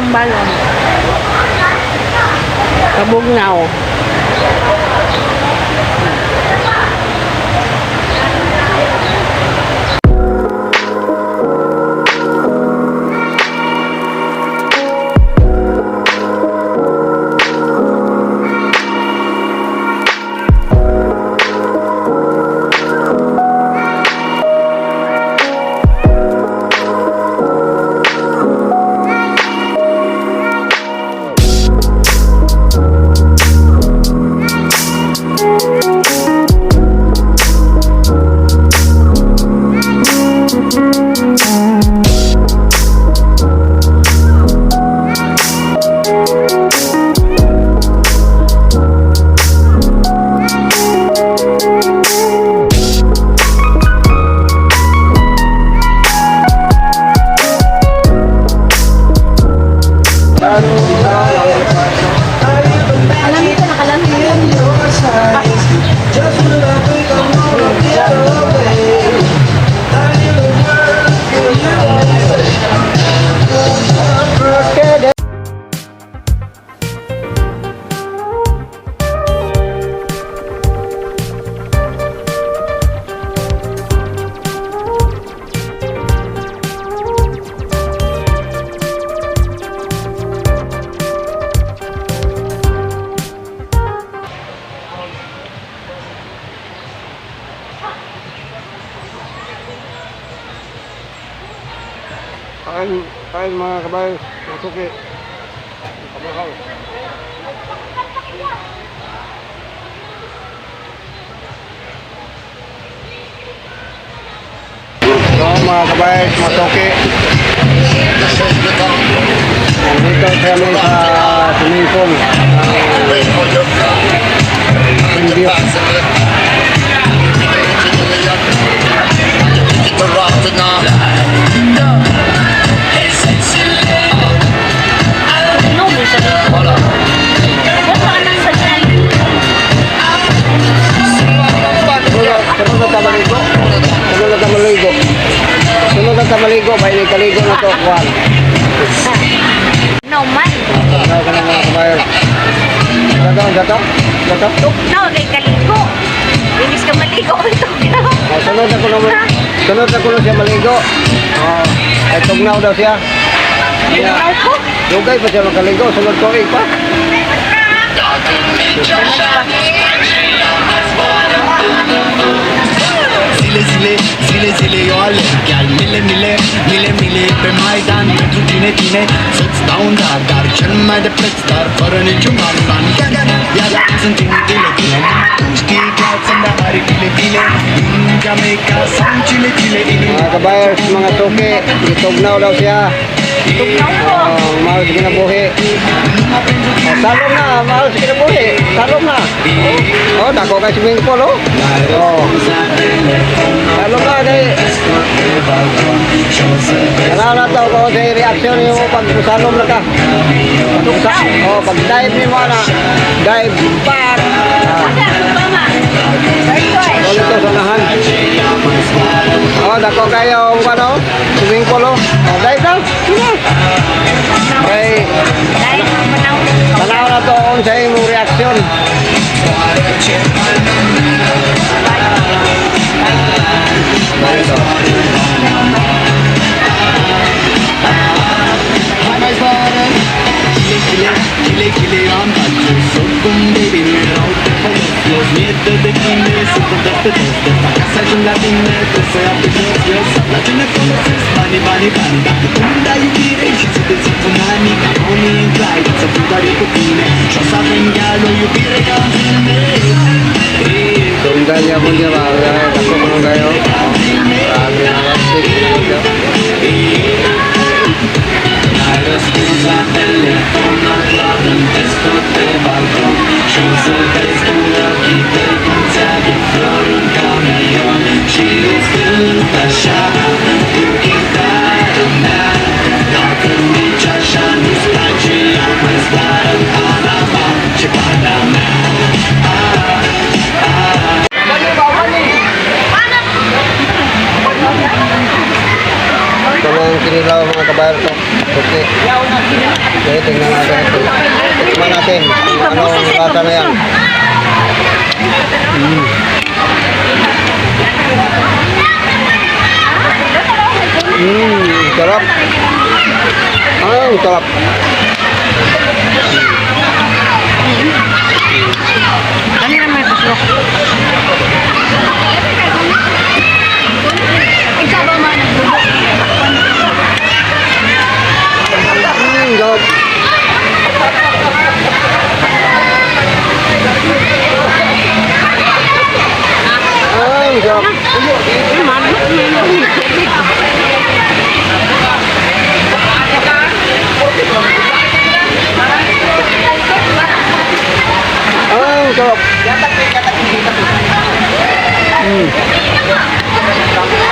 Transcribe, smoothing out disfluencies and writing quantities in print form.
Balon Kabugnaw. Kain mga kabayo, masuki. Kabahaw. So mga kabayo, masuki. Dito kami sa swimming pool. Indio. Sunod na maligo, may kaligo na to, kuwan. No man. Ano ka na mga kabayo? Gato? No, kay kaligo. Inis ka maligo ito. Sunod na ko na siya maligo. Ay tugnaw daw siya. Tugnaw ko? Lugay pa siya makaligo, sunod ko pa. Zile yoale gel mile pe maydan tine sits down dar çınmadı plexlar paranı cumardan yalan dile Ski clouds and the hari dile Jamaica sound chile Mga kabayers, mga suki, itugnaw daw siya. Mahal sa kinabuhi. Salong na, mahal sa kinabuhi. Salong na. Dako kay swimming pool, salong na kay. Kailangan na ko sa reaksyon yung pag salong na ka. Pag dive ni mo na, dive back. Ulit to sa nahan. Dako kayo swimming pool, dive na. Okay. Tanaw na to kung sa imong reaksyon. Kile on touches so baby we're out for los miedo de kine so the casa con la dinne to say up the girls la dinne conoces bani tunda you dire she said it's for money only in flight so everybody to kine so saben galo you dire on me Tunda niya po niya ba? Tapos mo kayo? Ito lang kinilaw mga kabayan to. Okay. Okay, tingnan natin ito. Tingnan natin kung anong lasa na yan. Sarap. Ang sarap. Ano naman ito? Isa ba man? Sarap. Ang sarap. Ang sarap.